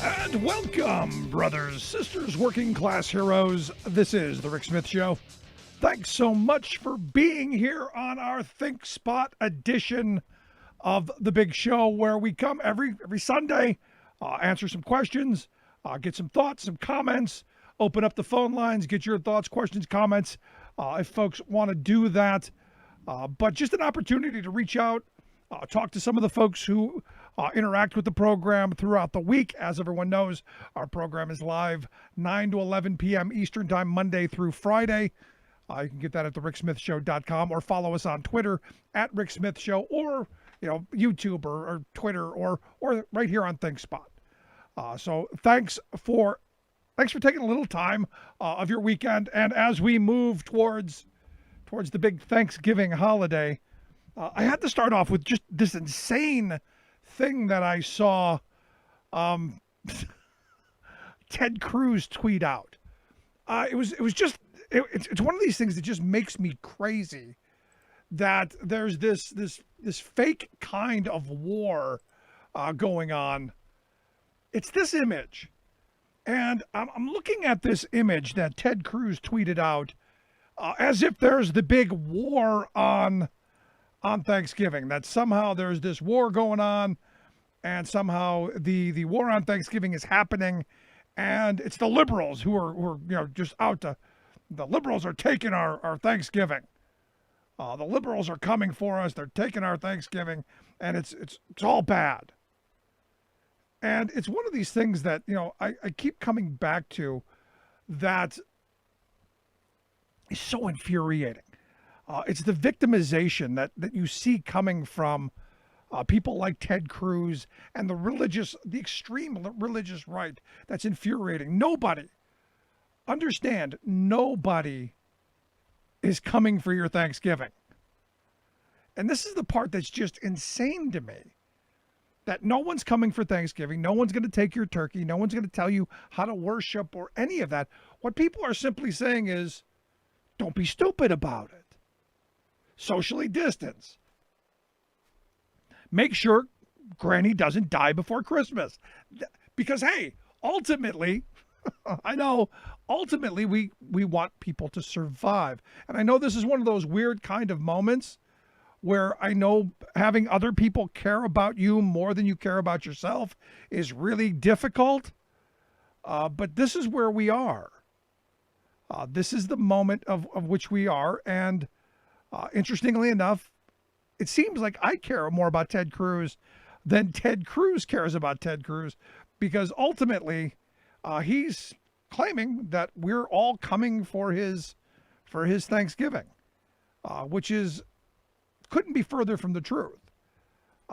And welcome, brothers, sisters, working class heroes. This is The Rick Smith Show. Thanks so much for being here on our Think Spot edition of the big show, where we come every Sunday, answer some questions, get some thoughts, some comments, open up the phone lines, get your thoughts, questions, comments, if folks want to do that. But just an opportunity to reach out, talk to some of the folks who interact with the program throughout the week. As everyone knows, our program is live 9 to 11 p.m. Eastern Time, Monday through Friday. You can get that at thericksmithshow.com or follow us on Twitter at Rick Smith Show, or YouTube or Twitter or right here on ThinkSpot. So thanks for taking a little time of your weekend. And as we move towards the big Thanksgiving holiday, I had to start off with just this insane thing that I saw Ted Cruz tweet out. It's one of these things that just makes me crazy, that there's this fake kind of war going on. It's this image, and I'm looking at this image that Ted Cruz tweeted out as if there's the big war on Thanksgiving, that somehow there's this war going on, and somehow the war on Thanksgiving is happening, and it's the liberals who are just out to. The liberals are taking our Thanksgiving. The liberals are coming for us. They're taking our Thanksgiving, and it's all bad. And it's one of these things that I keep coming back to, that is so infuriating. It's the victimization that you see coming from people like Ted Cruz and the extreme religious right. That's infuriating. Understand, nobody is coming for your Thanksgiving. And this is the part that's just insane to me, that no one's coming for Thanksgiving. No one's going to take your turkey. No one's going to tell you how to worship or any of that. What people are simply saying is, don't be stupid about it. Socially distance. Make sure Granny doesn't die before Christmas. Because, hey, ultimately, I know, ultimately we want people to survive. And I know this is one of those weird kind of moments where I know having other people care about you more than you care about yourself is really difficult. But this is where we are. This is the moment of which we are. And interestingly enough, it seems like I care more about Ted Cruz than Ted Cruz cares about Ted Cruz, because ultimately he's claiming that we're all coming for his Thanksgiving, which couldn't be further from the truth.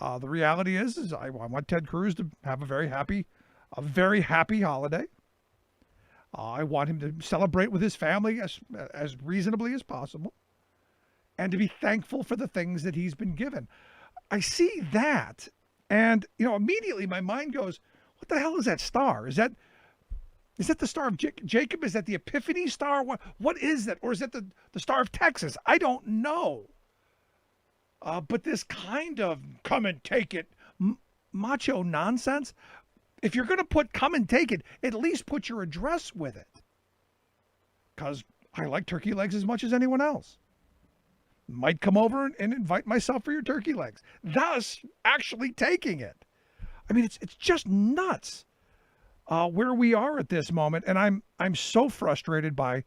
The reality is I want Ted Cruz to have a very happy holiday. I want him to celebrate with his family as reasonably as possible, and to be thankful for the things that he's been given. I see that, and immediately my mind goes, what the hell is that star? Is that the Star of Jacob? Is that the Epiphany star? What is that? Or is that the Star of Texas? I don't know. But this kind of come and take it macho nonsense, if you're going to put come and take it, at least put your address with it. Because I like turkey legs as much as anyone else. Might come over and invite myself for your turkey legs, thus actually taking it. I mean, it's just nuts where we are at this moment, and I'm so frustrated by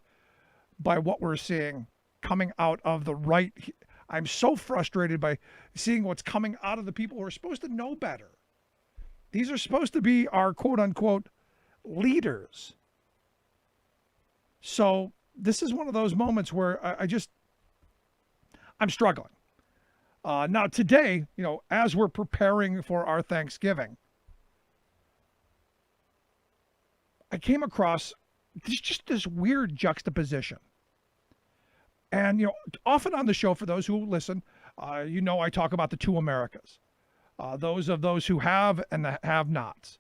what we're seeing coming out of the right. I'm so frustrated by seeing what's coming out of the people who are supposed to know better. These are supposed to be our quote unquote leaders. So this is one of those moments where I'm struggling. Now today, as we're preparing for our Thanksgiving, I came across just this weird juxtaposition. And, often on the show, for those who listen, I talk about the two Americas, those who have and the have-nots.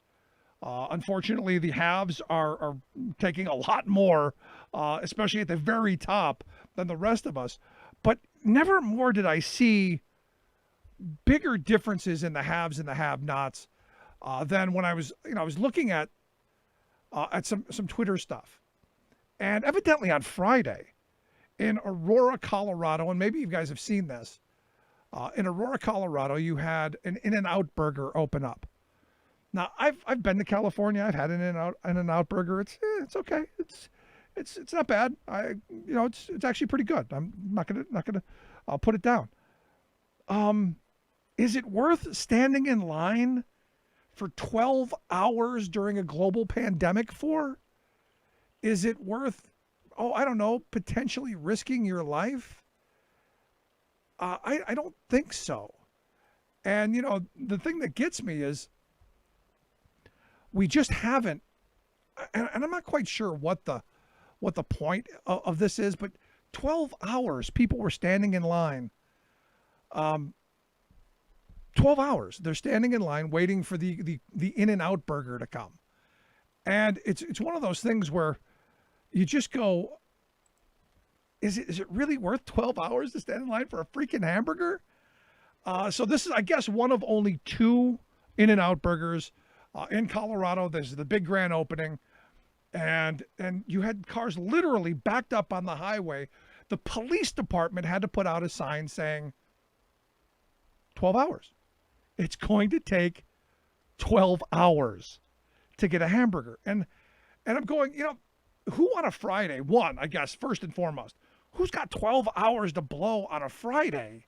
Unfortunately, the haves are taking a lot more, especially at the very top, than the rest of us. But never more did I see bigger differences in the haves and the have-nots Then when I was looking at some Twitter stuff, and evidently on Friday in Aurora, Colorado, and maybe you guys have seen this. In Aurora, Colorado, you had an In-N-Out burger open up. Now, I've been to California. I've had an In-N-Out burger. It's okay. It's not bad. It's actually pretty good. I'm not gonna I'll put it down. Um, is it worth standing in line for 12 hours during a global pandemic for? Is it worth, oh, I don't know, potentially risking your life? I don't think so. And, the thing that gets me is we just haven't, and I'm not quite sure what the point of this is, but 12 hours people were standing in line. Um, 12 hours they're standing in line waiting for the In-N-Out burger to come. And it's one of those things where you just go, is it really worth 12 hours to stand in line for a freaking hamburger? So this is, I guess, one of only two In-N-Out burgers in Colorado. This is the big grand opening, and you had cars literally backed up on the highway. The police department had to put out a sign saying 12 hours. It's going to take 12 hours to get a hamburger. And I'm going, who on a Friday, one, I guess, first and foremost, who's got 12 hours to blow on a Friday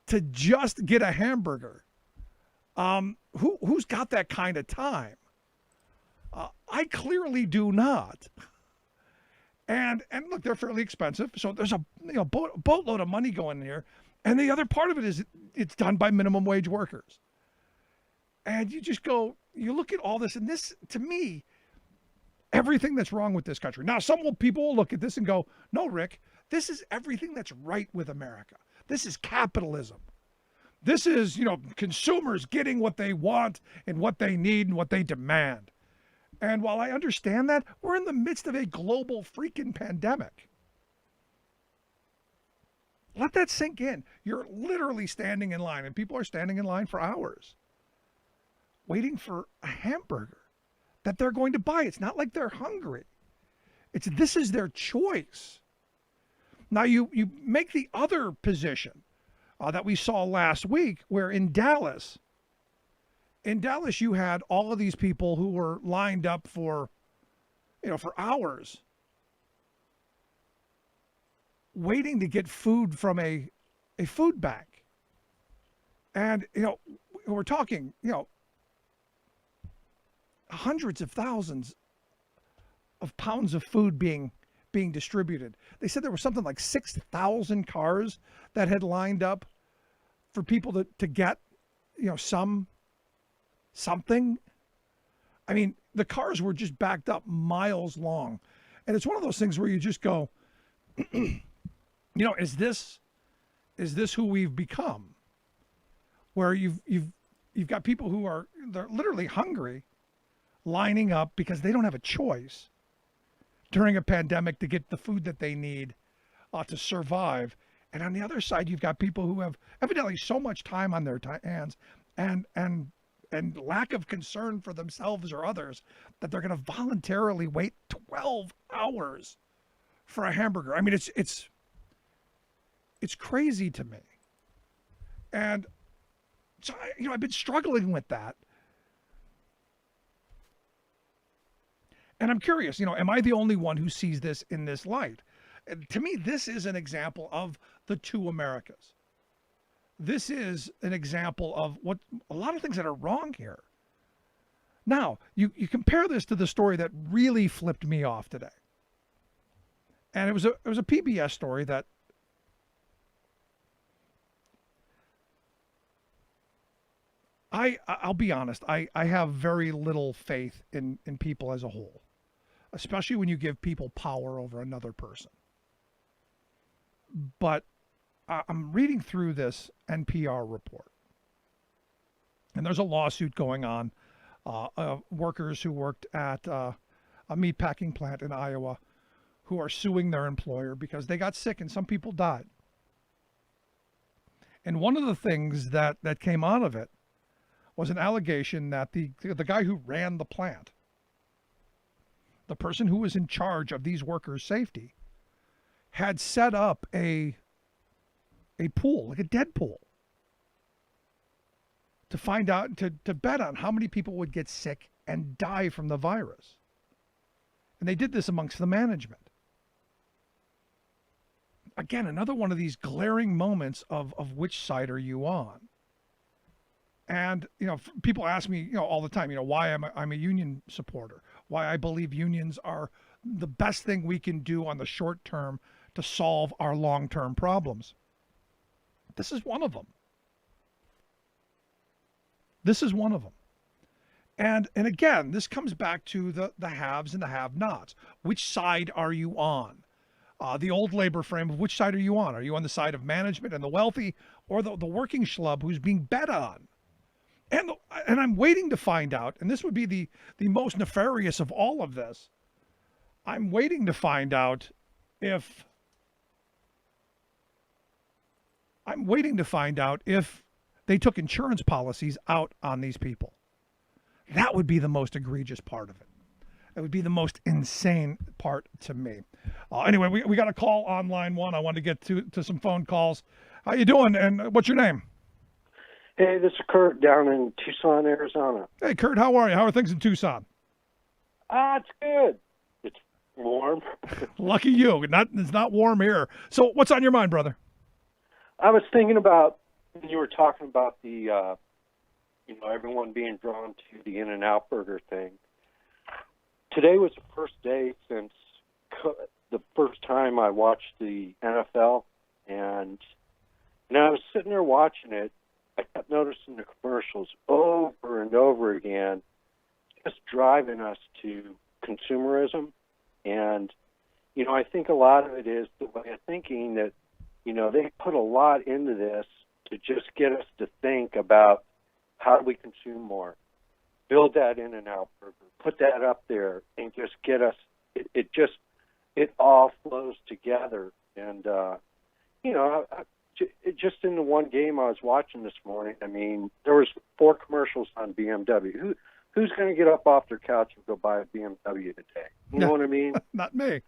to just get a hamburger? Who's got that kind of time? I clearly do not. And look, they're fairly expensive, so there's a boatload of money going in here. And the other part of it is it's done by minimum wage workers. And you just go, you look at all this, and this, to me, everything that's wrong with this country. Now, people will look at this and go, no, Rick, this is everything that's right with America. This is capitalism. This is, consumers getting what they want and what they need and what they demand. And while I understand that, we're in the midst of a global freaking pandemic. Let that sink in. You're literally standing in line, and people are standing in line for hours waiting for a hamburger that they're going to buy. It's not like they're hungry. This is their choice. Now you make the other position that we saw last week, where in Dallas you had all of these people who were lined up for hours waiting to get food from a food bank. And we're talking hundreds of thousands of pounds of food being distributed. They said there was something like 6,000 cars that had lined up for people to get something. I mean, the cars were just backed up miles long. And it's one of those things where you just go, is this who we've become? Where you've got people they're literally hungry, lining up because they don't have a choice during a pandemic to get the food that they need to survive. And on the other side, you've got people who have evidently so much time on their hands and lack of concern for themselves or others that they're going to voluntarily wait 12 hours for a hamburger. I mean, it's crazy to me. And so I've been struggling with that. And I'm curious, am I the only one who sees this in this light? And to me, this is an example of the two Americas. This is an example of what a lot of things that are wrong here. Now, you compare this to the story that really flipped me off today. And it was a PBS story that I'll be honest, I have very little faith in people as a whole, especially when you give people power over another person. But I'm reading through this NPR report, and there's a lawsuit going on. Workers who worked at a meatpacking plant in Iowa who are suing their employer because they got sick and some people died. And one of the things that came out of it was an allegation that the guy who ran the plant, the person who was in charge of these workers' safety, had set up a pool, like a dead pool, to find out, to bet on how many people would get sick and die from the virus. And they did this amongst the management. Again, another one of these glaring moments of which side are you on? And, people ask me, all the time, why I'm a union supporter, why I believe unions are the best thing we can do on the short term to solve our long-term problems. This is one of them. This is one of them. And again, this comes back to the haves and the have-nots. Which side are you on? The old labor frame of which side are you on? Are you on the side of management and the wealthy, or the working schlub who's being bet on? And I'm waiting to find out, and this would be the most nefarious of all of this. I'm waiting to find out if they took insurance policies out on these people. That would be the most egregious part of it. It would be the most insane part to me. Anyway, we got a call on line one. I wanted to get to some phone calls. How you doing, and what's your name? Hey, this is Kurt down in Tucson, Arizona. Hey, Kurt, how are you? How are things in Tucson? It's good. It's warm. Lucky you. It's not warm here. So what's on your mind, brother? I was thinking about, when you were talking about the, everyone being drawn to the In-N-Out Burger thing. Today was the first day since the first time I watched the NFL, and I was sitting there watching it. I kept noticing the commercials over and over again, just driving us to consumerism. And, I think a lot of it is the way of thinking that, they put a lot into this to just get us to think about how do we consume more, build that In-N-Out Burger, put that up there, and just get us, it all flows together. And, just in the one game I was watching this morning, there was 4 commercials on BMW. Who's going to get up off their couch and go buy a BMW today? You know what I mean? Not me.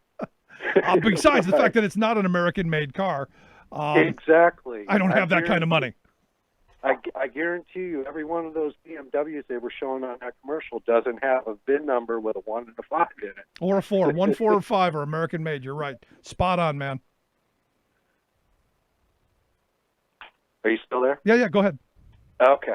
Besides the fact that it's not an American-made car. Exactly. I don't have that kind of money. I guarantee you, every one of those BMWs they were showing on that commercial doesn't have a VIN number with a 1 and a 5 in it. Or a 4. 1, 4, or 5 are American-made. You're right. Spot on, man. Are you still there? Yeah, go ahead. Okay.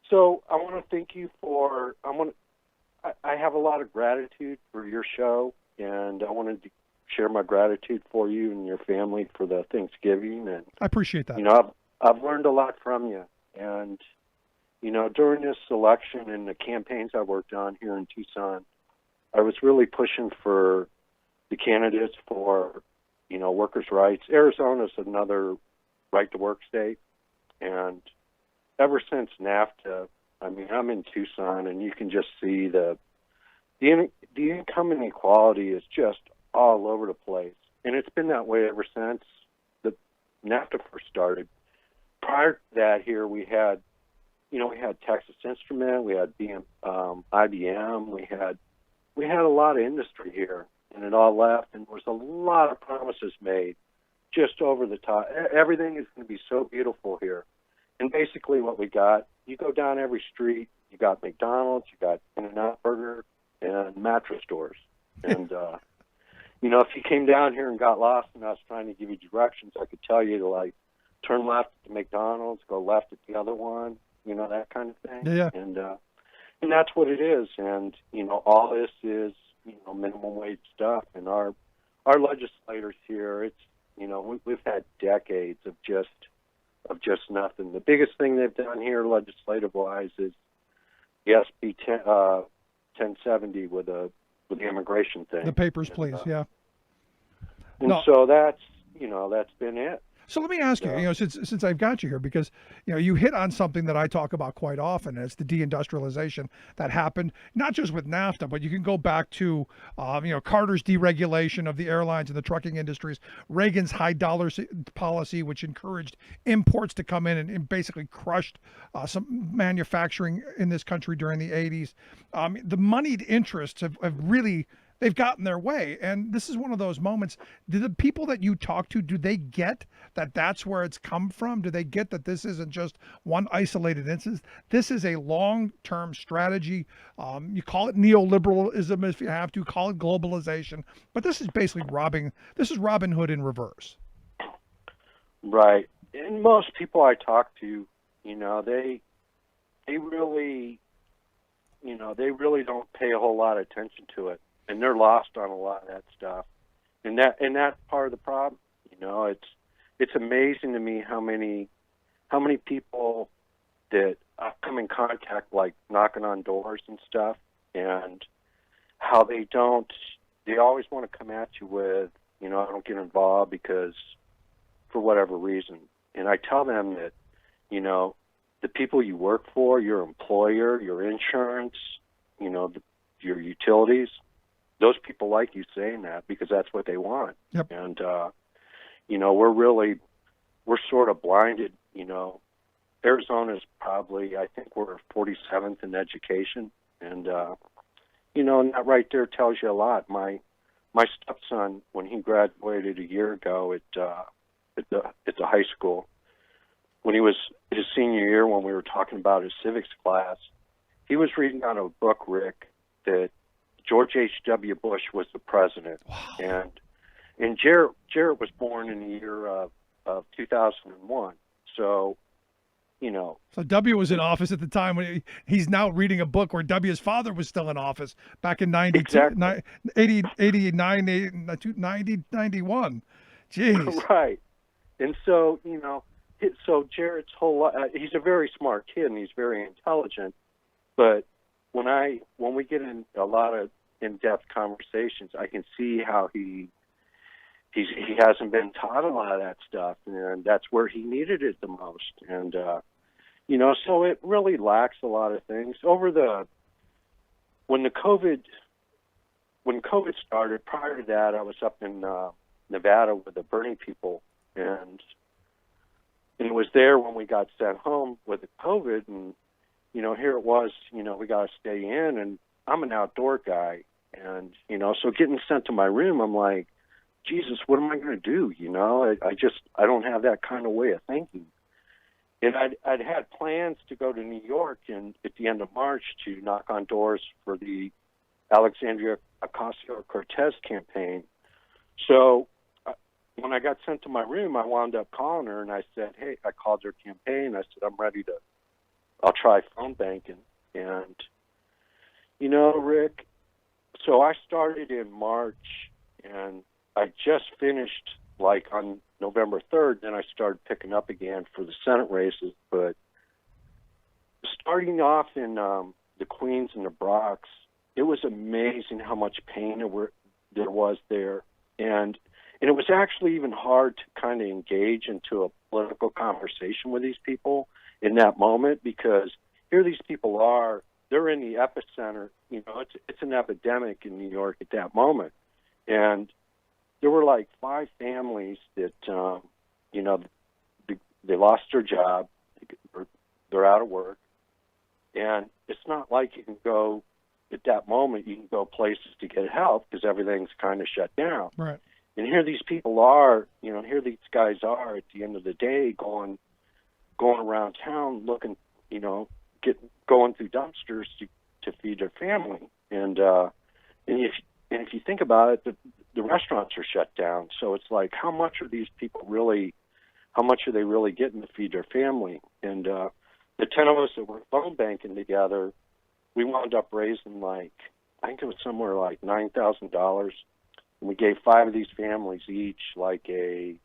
So I want to thank you for, I have a lot of gratitude for your show, and I wanted to share my gratitude for you and your family for the Thanksgiving. And I appreciate that. I've learned a lot from you. And, during this election and the campaigns I worked on here in Tucson, I was really pushing for the candidates for, workers' rights. Arizona's another right-to-work state. And ever since NAFTA, I'm in Tucson, and you can just see the income inequality is just all over the place. And it's been that way ever since the NAFTA first started. Prior to that, here we had Texas Instrument, we had IBM, we had a lot of industry here, and it all left, and there was a lot of promises made just over the top. Everything is going to be so beautiful here. And basically what we got, you go down every street, you got McDonald's, you got In-N-Out Burger, and mattress stores. And, if you came down here and got lost and I was trying to give you directions, I could tell you to, turn left at McDonald's, go left at the other one, that kind of thing. Yeah. And that's what it is. And, all this is, minimum wage stuff. And our legislators here, it's, we've had decades of just nothing. The biggest thing they've done here legislative-wise is the SB 1070 with the immigration thing. The papers, please, yeah. And so that's been it. So let me ask you, So since I've got you here, because you hit on something that I talk about quite often. And it's the deindustrialization that happened, not just with NAFTA, but you can go back to, Carter's deregulation of the airlines and the trucking industries, Reagan's high dollar policy, which encouraged imports to come in and basically crushed some manufacturing in this country during the 80s. The moneyed interests have really they've gotten their way, and this is one of those moments. Do the people that you talk to, do they get that that's where it's come from? Do they get that this isn't just one isolated instance? This is a long-term strategy. You call it neoliberalism if you have to, call it globalization, but this is basically robbing. This is Robin Hood in reverse. right, and most people I talk to, they really, they really don't pay a whole lot of attention to it, and they're lost on a lot of that stuff, and that's part of the problem. It's amazing to me how many people that I come in contact, like knocking on doors and stuff, and how they always want to come at you with, I don't get involved because for whatever reason. And I tell them that, the people you work for, your employer, your insurance, your utilities, those people like you saying that because that's what they want. Yep. And, we're sort of blinded. Arizona's probably, I think we're 47th in education. And, and that right there tells you a lot. My stepson, when he graduated a year ago at the high school, when he was his senior year, when we were talking about his civics class, he was reading out of a book, Rick, that George H.W. Bush was the president. Wow. And Jarrett was born in the year of 2001. So, So W was in office at the time when he's now reading a book where W's father was still in office back in 92, exactly. 80, 89, 90, 91. Jeez. Right. And so, so Jarrett's he's a very smart kid and he's very intelligent. But when we get in a lot of in-depth conversations, I can see how he hasn't been taught a lot of that stuff, and that's where he needed it the most. And so it really lacks a lot of things. When COVID started, prior to that, I was up in Nevada with the Bernie people, and it was there when we got sent home with the COVID, and here it was, we got to stay in, and I'm an outdoor guy, and so getting sent to my room, I'm like, Jesus, what am I going to do? I don't have that kind of way of thinking. And I'd had plans to go to New York and at the end of March to knock on doors for the Alexandria Ocasio-Cortez campaign. So when I got sent to my room, I wound up calling her and I said, hey, I called her campaign. I said, I'll try phone banking. And, Rick, so I started in March and I just finished on November 3rd, then I started picking up again for the Senate races. But starting off in the Queens and the Bronx, it was amazing how much pain there was there. And it was actually even hard to kind of engage into a political conversation with these people in that moment because here these people are, they're in the epicenter. It's an epidemic in New York at that moment. And there were like 5 families that, they lost their job, they're out of work, and it's not like you can go at that moment. You can go places to get help because everything's kind of shut down. Right. And here these people are, here these guys are at the end of the day going around town looking, going through dumpsters to feed their family, and if you think about it, the restaurants are shut down. So it's like, how much are they really getting to feed their family? And the 10 of us that were phone banking together, we wound up raising I think it was somewhere like $9,000. And we gave 5 of these families each we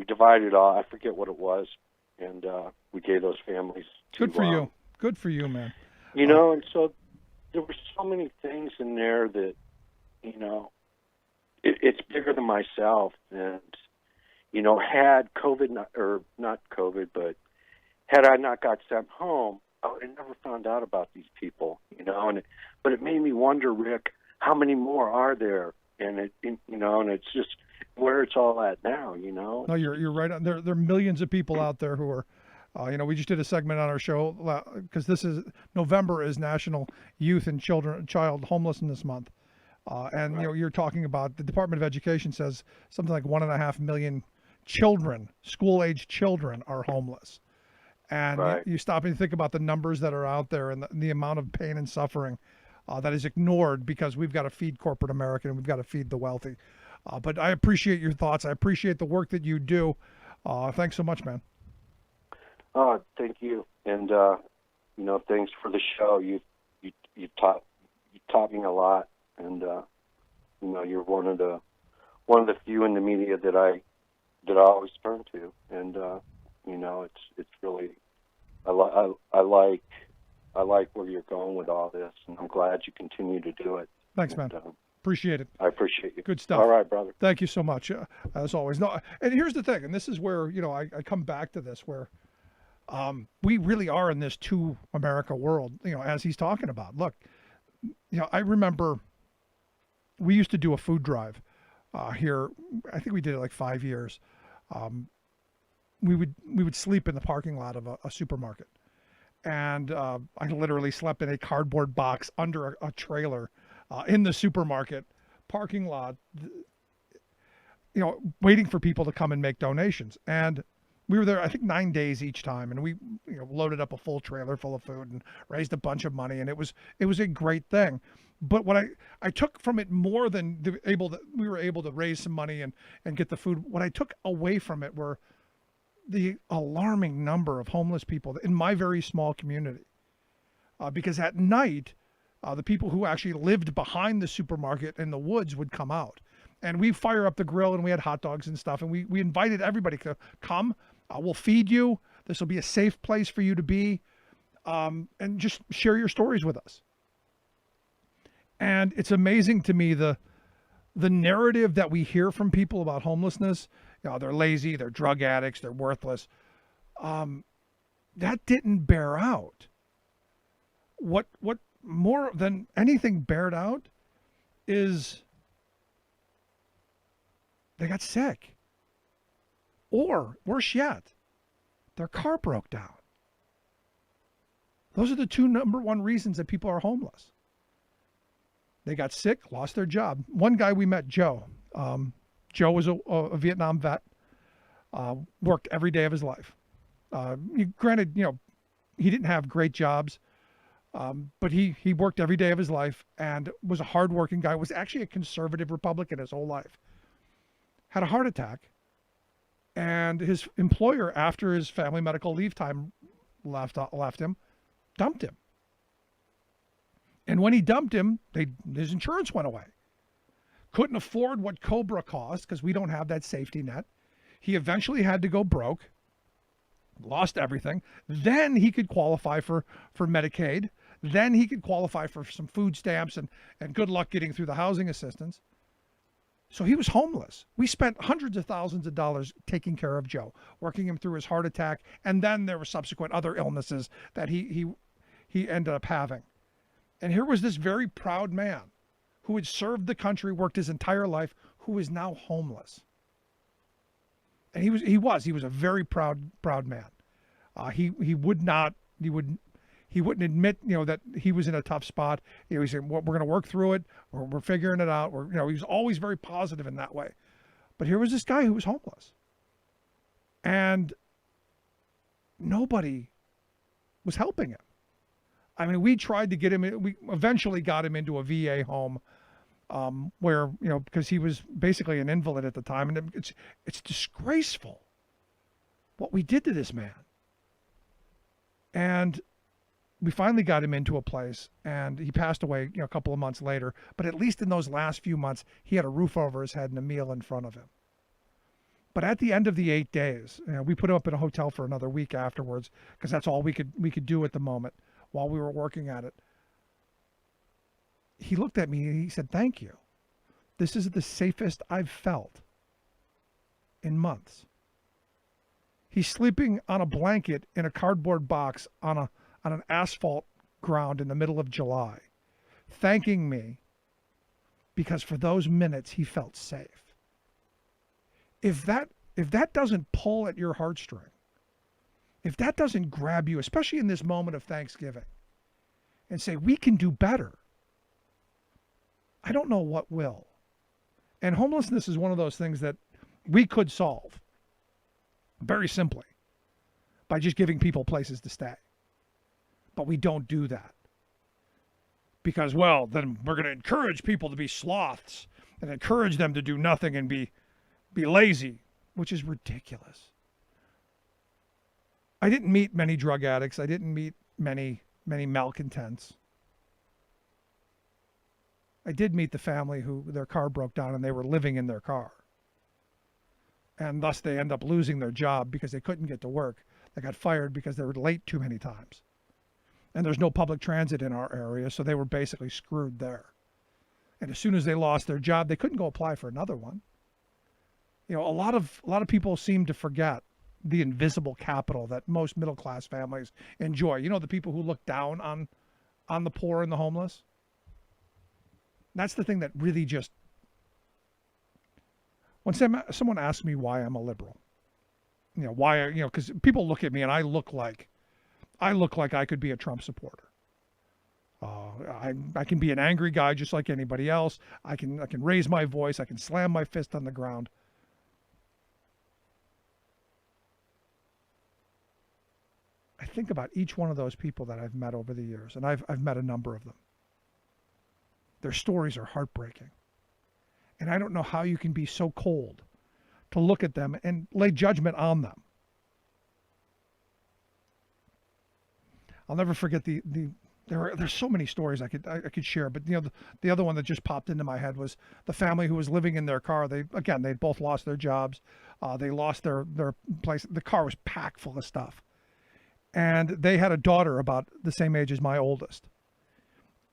divided all, I forget what it was. And we gave those families Good for you. Good for you, man. And so there were so many things in there that, it's bigger than myself. And, had COVID or not COVID, but had I not got sent home, I would have never found out about these people. But it made me wonder, Rick, how many more are there? And and it's just where it's all at now. No, you're right. There are millions of people out there who are, we just did a segment on our show because this is November is National Youth and Child Homelessness Month, and Right. you're talking about the Department of Education says something like 1.5 million children, school-age children, are homeless. And Right. you stop and think about the numbers that are out there and the amount of pain and suffering that is ignored because we've got to feed corporate America and we've got to feed the wealthy. But I appreciate your thoughts. I appreciate the work that you do. Thanks so much, man. Oh, thank you, and thanks for the show. You taught me a lot, and you're one of the few in the media that I always turn to, and it's really I like where you're going with all this, and I'm glad you continue to do it. Thanks, man. Appreciate it. I appreciate you. Good stuff. All right, brother. Thank you so much, as always. No, and here's the thing, and this is where I come back to this, where we really are in this two America world. As he's talking about. Look, I remember we used to do a food drive here. I think we did it like 5 years. We would sleep in the parking lot of a supermarket, and I literally slept in a cardboard box under a trailer in the supermarket parking lot, waiting for people to come and make donations. And we were there, I think, 9 days each time, and we loaded up a full trailer full of food and raised a bunch of money, and it was a great thing. But what I took from it more than we were able to raise some money and get the food, what I took away from it were the alarming number of homeless people in my very small community. Because at night, the people who actually lived behind the supermarket in the woods would come out, and we fire up the grill, and we had hot dogs and stuff, and we invited everybody to come. We'll feed you. This will be a safe place for you to be, and just share your stories with us. And it's amazing to me the narrative that we hear from people about homelessness. They're lazy, they're drug addicts, they're worthless. That didn't bear out. What more than anything bared out is they got sick. Or, worse yet, their car broke down. Those are the two number one reasons that people are homeless. They got sick, lost their job. One guy we met, Joe. Joe was a Vietnam vet, worked every day of his life. Granted, he didn't have great jobs, but he worked every day of his life and was a hardworking guy, was actually a conservative Republican his whole life. Had a heart attack, and his employer, after his family medical leave time left him, dumped him. And when he dumped him, his insurance went away. Couldn't afford what Cobra cost because we don't have that safety net. He eventually had to go broke, lost everything. Then he could qualify for Medicaid. Then he could qualify for some food stamps and good luck getting through the housing assistance. So he was homeless. We spent hundreds of thousands of dollars taking care of Joe, working him through his heart attack, and then there were subsequent other illnesses that he ended up having. And here was this very proud man who had served the country, worked his entire life, who is now homeless. And he was a very proud man. He wouldn't admit, that he was in a tough spot. He said, well, we're going to work through it. We're figuring it out. He was always very positive in that way. But here was this guy who was homeless. And nobody was helping him. I mean, we tried to get him, we eventually got him into a VA home where, because he was basically an invalid at the time. And it's disgraceful what we did to this man. And we finally got him into a place, and he passed away, a couple of months later. But at least in those last few months, he had a roof over his head and a meal in front of him. But at the end of the 8 days, we put him up in a hotel for another week afterwards because that's all we could do at the moment while we were working at it. He looked at me and he said, "Thank you. This is the safest I've felt in months. He's sleeping on a blanket in a cardboard box on an asphalt ground in the middle of July, thanking me because for those minutes he felt safe. If that doesn't pull at your heartstring, if that doesn't grab you, especially in this moment of Thanksgiving, and say we can do better, I don't know what will. And homelessness is one of those things that we could solve very simply by just giving people places to stay. But we don't do that because, well, then we're going to encourage people to be sloths and encourage them to do nothing and be lazy, which is ridiculous. I didn't meet many drug addicts. I didn't meet many malcontents. I did meet the family who their car broke down and they were living in their car. And thus they end up losing their job because they couldn't get to work. They got fired because they were late too many times. And there's no public transit in our area, so they were basically screwed there. And as soon as they lost their job, they couldn't go apply for another one. You know, a lot of people seem to forget the invisible capital that most middle class families enjoy. You know, the people who look down on the poor and the homeless. That's the thing that really just, when someone asks me why I'm a liberal, you know, why, you know, because people look at me and I look like I could be a Trump supporter. I can be an angry guy just like anybody else. I can raise my voice. I can slam my fist on the ground. I think about each one of those people that I've met over the years, and I've met a number of them. Their stories are heartbreaking. And I don't know how you can be so cold to look at them and lay judgment on them. I'll never forget there's so many stories I could share, but you know, the other one that just popped into my head was the family who was living in their car. They both lost their jobs. They lost their place. The car was packed full of stuff. And they had a daughter about the same age as my oldest.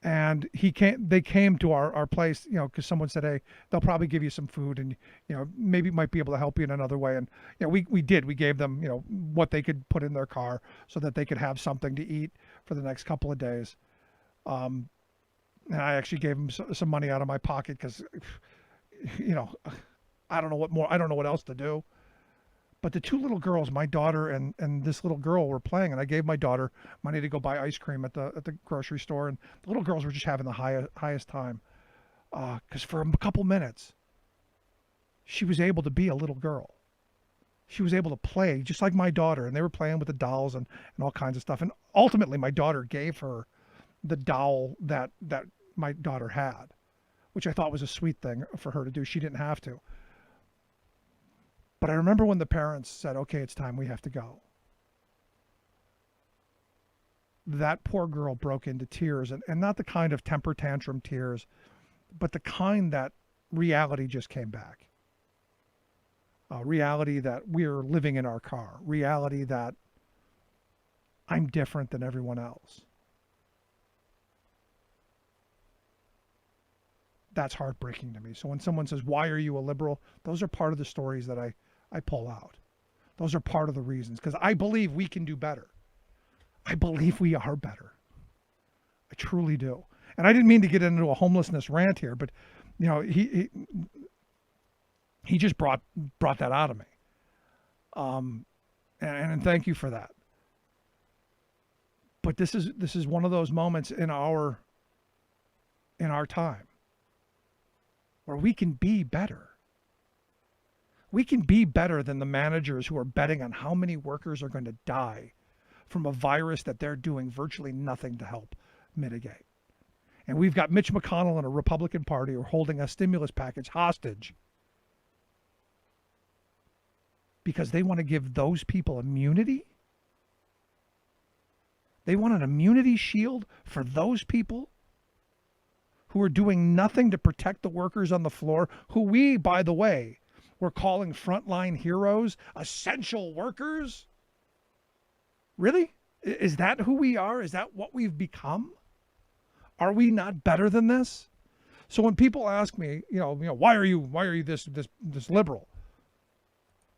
And they came to our place, you know, because someone said, hey, they'll probably give you some food and, you know, maybe might be able to help you in another way. And, you know, we gave them, you know, what they could put in their car so that they could have something to eat for the next couple of days. And I actually gave them some money out of my pocket because, you know, I don't know what else to do. But the two little girls, my daughter and this little girl were playing, and I gave my daughter money to go buy ice cream at the grocery store, and the little girls were just having the highest time. Because for a couple minutes, she was able to be a little girl. She was able to play just like my daughter, and they were playing with the dolls and all kinds of stuff. And ultimately, my daughter gave her the doll that my daughter had, which I thought was a sweet thing for her to do. She didn't have to. But I remember when the parents said, okay, it's time, we have to go. That poor girl broke into tears, and not the kind of temper tantrum tears, but the kind that reality just came back. Reality that we're living in our car. Reality that I'm different than everyone else. That's heartbreaking to me. So when someone says, why are you a liberal? Those are part of the stories that I pull out. Those are part of the reasons, because I believe we can do better. I believe we are better. I truly do. And I didn't mean to get into a homelessness rant here, but you know, he just brought that out of me. And thank you for that. But this is one of those moments in our time where we can be better. We can be better than the managers who are betting on how many workers are going to die from a virus that they're doing virtually nothing to help mitigate. And we've got Mitch McConnell and a Republican Party who are holding a stimulus package hostage because they want to give those people immunity. They want an immunity shield for those people who are doing nothing to protect the workers on the floor, who we, by the way, we're calling frontline heroes, essential workers? Really? Is that who we are? Is that what we've become? Are we not better than this? So when people ask me, you know, why are you this liberal?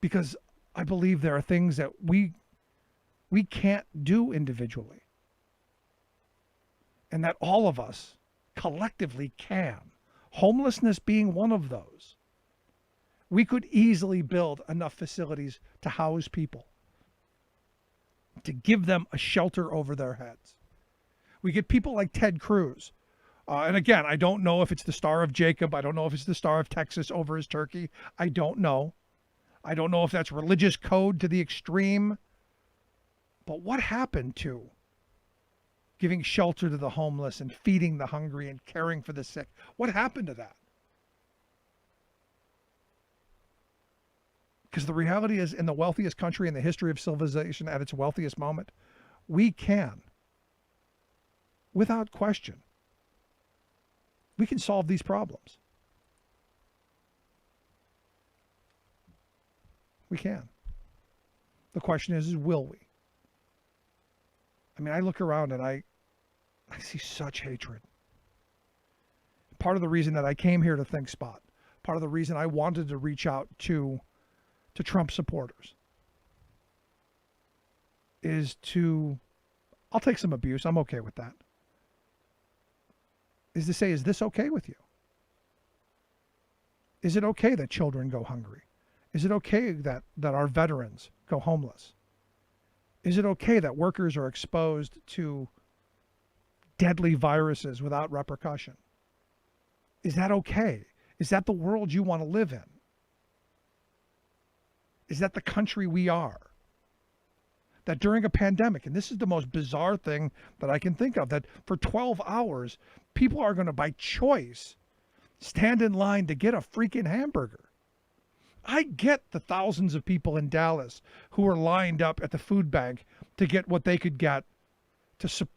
because I believe there are things that we can't do individually, and that all of us collectively can. Homelessness being one of those. We could easily build enough facilities to house people, to give them a shelter over their heads. We get people like Ted Cruz. And again, I don't know if it's the Star of Jacob. I don't know if it's the Star of Texas over his turkey. I don't know. I don't know if that's religious code to the extreme. But what happened to giving shelter to the homeless and feeding the hungry and caring for the sick? What happened to that? Because the reality is, in the wealthiest country in the history of civilization at its wealthiest moment, we can, without question, we can solve these problems. We can. The question is will we? I mean, I look around and I see such hatred. Part of the reason that I came here to Think Spot, part of the reason I wanted to reach out to Trump supporters is I'll take some abuse. I'm okay with that. Is to say, is this okay with you? Is it okay that children go hungry? Is it okay that our veterans go homeless? Is it okay that workers are exposed to deadly viruses without repercussion? Is that okay? Is that the world you want to live in? Is that the country we are? That during a pandemic, and this is the most bizarre thing that I can think of, that for 12 hours, people are going to, by choice, stand in line to get a freaking hamburger. I get the thousands of people in Dallas who are lined up at the food bank to get what they could get to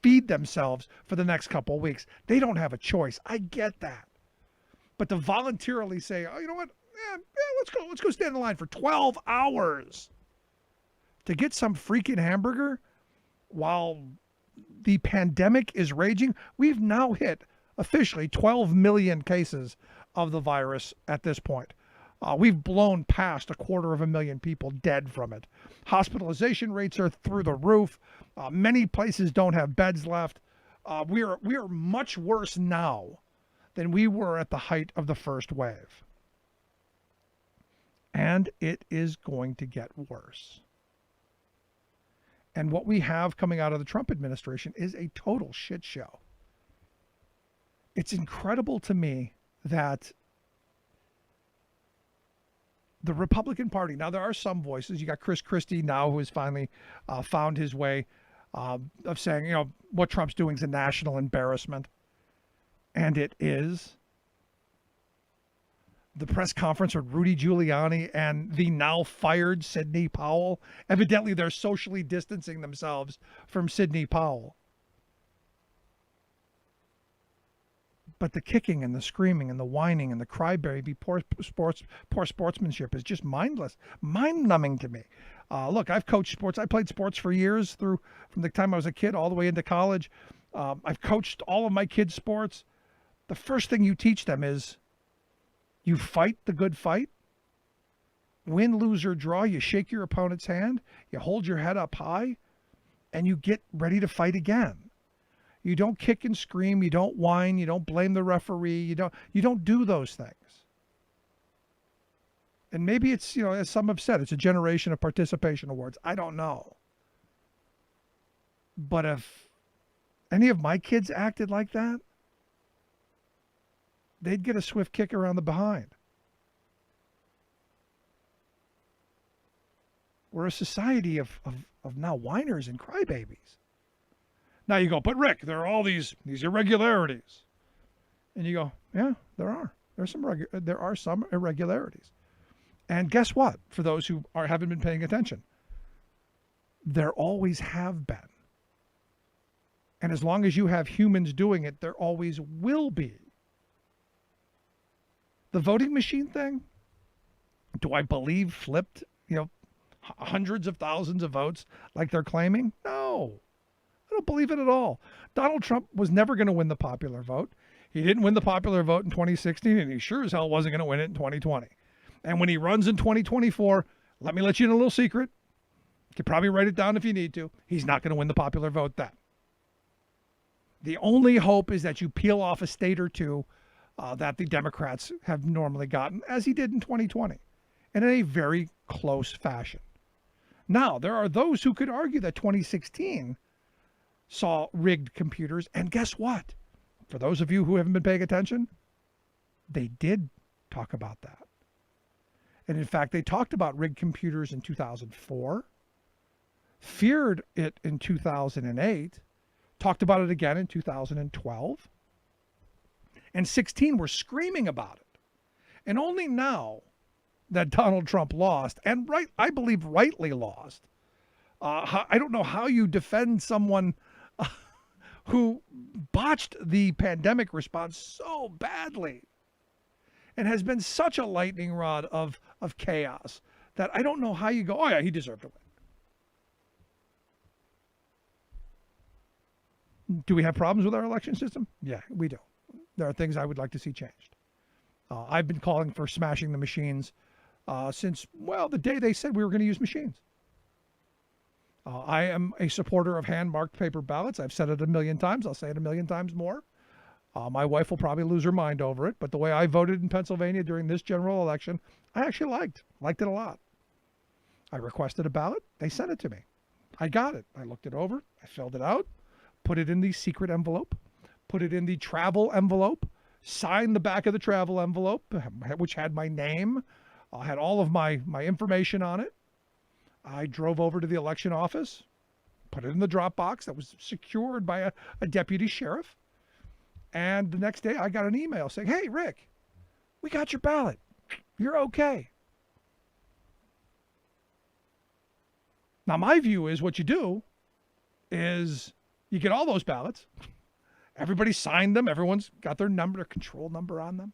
feed themselves for the next couple of weeks. They don't have a choice. I get that. But to voluntarily say, oh, you know what? Yeah, let's go stand in line for 12 hours to get some freaking hamburger while the pandemic is raging. We've now hit officially 12 million cases of the virus at this point. We've blown past 250,000 people dead from it. Hospitalization rates are through the roof. Many places don't have beds left. We are much worse now than we were at the height of the first wave. And it is going to get worse. And what we have coming out of the Trump administration is a total shit show. It's incredible to me that the Republican Party, now there are some voices. You got Chris Christie now, who has finally found his way of saying, you know, what Trump's doing is a national embarrassment. And it is. The press conference with Rudy Giuliani and the now fired Sidney Powell. Evidently, they're socially distancing themselves from Sidney Powell. But the kicking and the screaming and the whining and the crybaby, poor sportsmanship is just mindless, mind-numbing to me. Look, I've coached sports. I played sports for years from the time I was a kid all the way into college. I've coached all of my kids' sports. The first thing you teach them is you fight the good fight. Win, lose, or draw, you shake your opponent's hand, you hold your head up high, and you get ready to fight again. You don't kick and scream, you don't whine, you don't blame the referee, you don't do those things. And maybe it's, as some have said, it's a generation of participation awards. I don't know. But if any of my kids acted like that, they'd get a swift kick around the behind. We're a society of now whiners and crybabies. Now you go, but Rick, there are all these irregularities. And you go, yeah, there are. There are some irregularities. And guess what? For those who haven't been paying attention, there always have been. And as long as you have humans doing it, there always will be. The voting machine thing, do I believe flipped, hundreds of thousands of votes like they're claiming? No, I don't believe it at all. Donald Trump was never going to win the popular vote. He didn't win the popular vote in 2016, and he sure as hell wasn't going to win it in 2020. And when he runs in 2024, let me let you in a little secret. You could probably write it down if you need to. He's not going to win the popular vote then. The only hope is that you peel off a state or two that the Democrats have normally gotten, as he did in 2020, and in a very close fashion. Now, there are those who could argue that 2016 saw rigged computers, and guess what? For those of you who haven't been paying attention, they did talk about that. And in fact, they talked about rigged computers in 2004, feared it in 2008, talked about it again in 2012, and 16 were screaming about it. And only now that Donald Trump lost, and I believe rightly lost, I don't know how you defend someone who botched the pandemic response so badly and has been such a lightning rod of chaos that I don't know how you go, oh yeah, he deserved to win. Do we have problems with our election system? Yeah, we do. There are things I would like to see changed. I've been calling for smashing the machines since, well, the day they said we were going to use machines. I am a supporter of hand-marked paper ballots. I've said it a million times. I'll say it a million times more. My wife will probably lose her mind over it, but the way I voted in Pennsylvania during this general election, I actually liked it a lot. I requested a ballot. They sent it to me. I got it. I looked it over. I filled it out, put it in the secret envelope, put it in the travel envelope, signed the back of the travel envelope, which had my name, had all of my information on it. I drove over to the election office, put it in the drop box that was secured by a deputy sheriff. And the next day I got an email saying, hey, Rick, we got your ballot. You're okay. Now, my view is what you do is you get all those ballots. Everybody signed them. Everyone's got their number, their control number on them.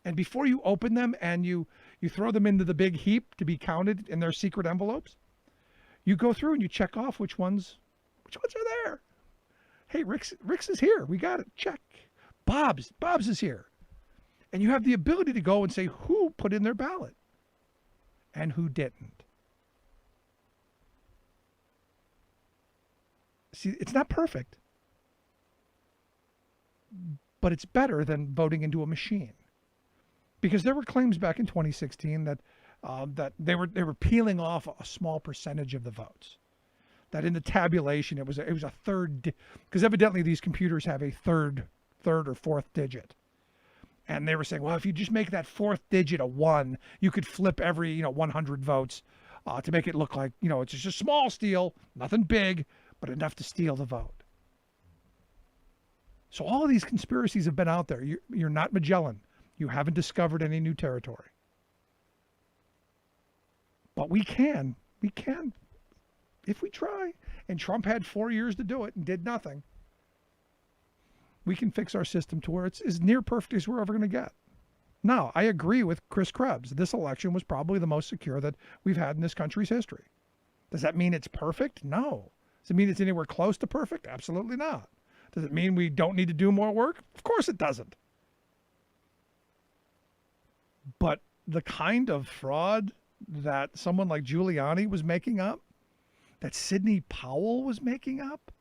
And before you open them and you throw them into the big heap to be counted in their secret envelopes, you go through and you check off which ones are there. Hey, Rick's is here. We got it. Check. Bob's is here. And you have the ability to go and say who put in their ballot and who didn't. See, it's not perfect, but it's better than voting into a machine. Because there were claims back in 2016 that that they were peeling off a small percentage of the votes. That in the tabulation it was a third, because evidently these computers have a third or fourth digit, and they were saying, well, if you just make that fourth digit a 1, you could flip every 100 votes to make it look like it's just a small steal, nothing big, but enough to steal the vote. So all of these conspiracies have been out there. You're not Magellan. You haven't discovered any new territory. But we can, if we try. And Trump had 4 years to do it and did nothing. We can fix our system to where it's as near perfect as we're ever going to get. Now, I agree with Chris Krebs. This election was probably the most secure that we've had in this country's history. Does that mean it's perfect? No. Does it mean it's anywhere close to perfect? Absolutely not. Does it mean we don't need to do more work? Of course it doesn't. But the kind of fraud that someone like Giuliani was making up, that Sidney Powell was making up,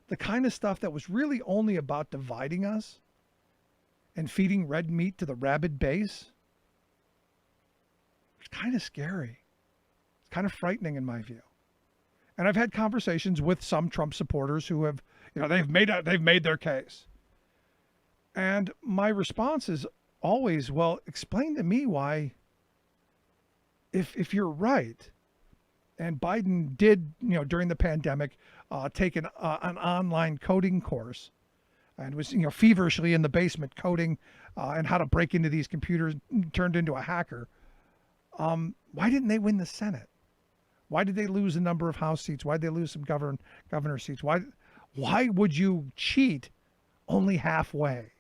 the kind of stuff that was really only about dividing us and feeding red meat to the rabid base, it's kind of scary. It's kind of frightening in my view. And I've had conversations with some Trump supporters who have, they've made their case. And my response is always, well, explain to me why, if you're right, and Biden did, during the pandemic, take an online coding course and was, feverishly in the basement coding and how to break into these computers, turned into a hacker. Why didn't they win the Senate? Why did they lose a number of House seats? Why did they lose some governor seats? Why would you cheat only halfway?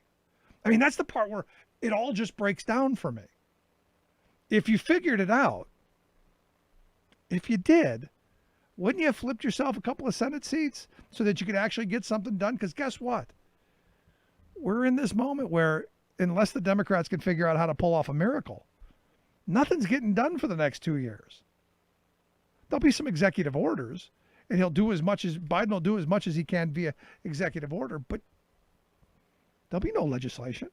I mean, that's the part where it all just breaks down for me. If you figured it out, if you did, wouldn't you have flipped yourself a couple of Senate seats so that you could actually get something done? Because guess what? We're in this moment where, unless the Democrats can figure out how to pull off a miracle, Nothing's getting done for the next 2 years. There'll be some executive orders, and Biden will do as much as he can via executive order, but there'll be no legislation.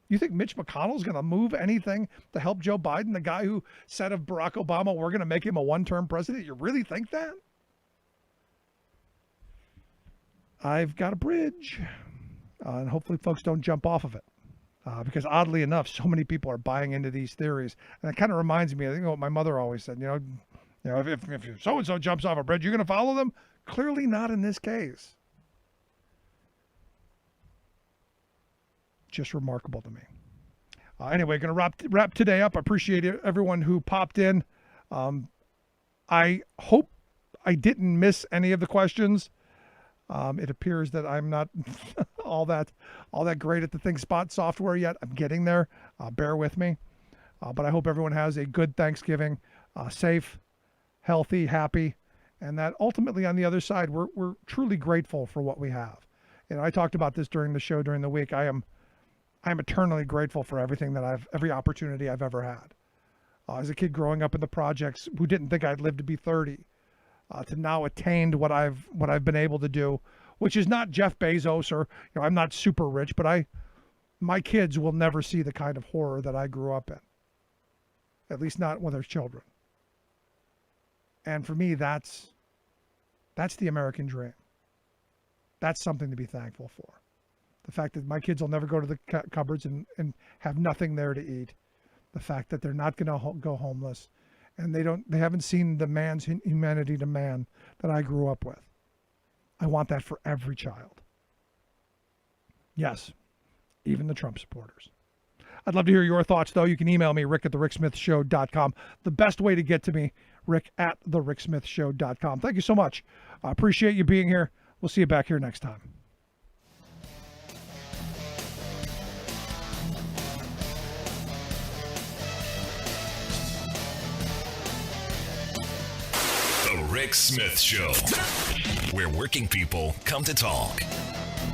You think Mitch McConnell's going to move anything to help Joe Biden, the guy who said of Barack Obama, we're going to make him a one-term president? You really think that? I've got a bridge, and hopefully folks don't jump off of it. Because oddly enough, so many people are buying into these theories. And it kind of reminds me, I think what my mother always said, if so-and-so jumps off a bridge, you're going to follow them? Clearly not in this case. Just remarkable to me. Anyway, going to wrap today up. I appreciate everyone who popped in. I hope I didn't miss any of the questions. It appears that I'm not all that great at the ThinkSpot software yet. I'm getting there. Bear with me. But I hope everyone has a good Thanksgiving, safe, healthy, happy, and that ultimately on the other side, we're truly grateful for what we have. And I talked about this during the show during the week. I'm eternally grateful for everything every opportunity I've ever had. As a kid growing up in the projects who didn't think I'd live to be 30, to now attained what I've been able to do, which is not Jeff Bezos or I'm not super rich, but my kids will never see the kind of horror that I grew up in. At least not when they're children. And for me, that's the American dream. That's something to be thankful for. The fact that my kids will never go to the cupboards and have nothing there to eat. The fact that they're not going to go homeless. And they haven't seen the man's humanity to man that I grew up with. I want that for every child. Yes, even the Trump supporters. I'd love to hear your thoughts, though. You can email me, rick@thericksmithshow.com. The best way to get to me, rick@thericksmithshow.com. Thank you so much. I appreciate you being here. We'll see you back here next time. The Rick Smith Show, where working people come to talk.